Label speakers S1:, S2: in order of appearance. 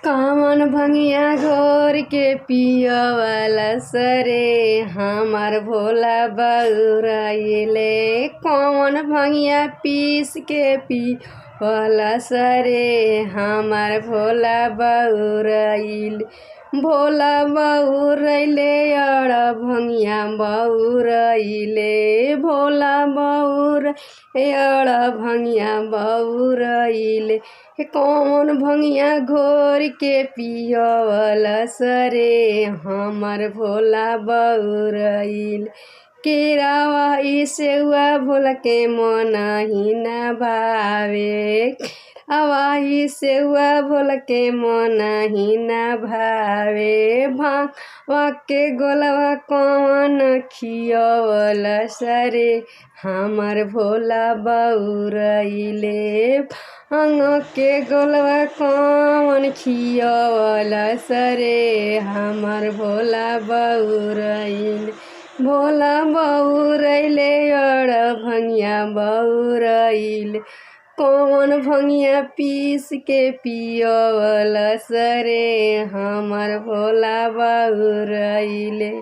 S1: कवन भंगिया घोर के पियवाला सरे हमार भोला बउराइले। कवन भंगिया पीस के पियवाला सरे हमार भोला बउराइले। भोला बउराइले अड़ भंगिया बउराइले। भोला बउराइले अड़ भंगिया बउराइले। कौन भंगिया घोर के पियवाला सरे हमार भोला बउराइले। केरावा सेउआ भोला के मनहि ना भावे। केरावा सेउआ भोला के मनहि ना भावे। भांगवा के गोलवा कौन खियवला सरे हमार भोला बउराइले। भांग के गोलवा कौन खियवला सरे हमार भोला बउराइले। भोला बउराइले अड़ भंगिया बउराइले। कौन भंगिया पीस के पियवला सरे हमार भोला बउराइले।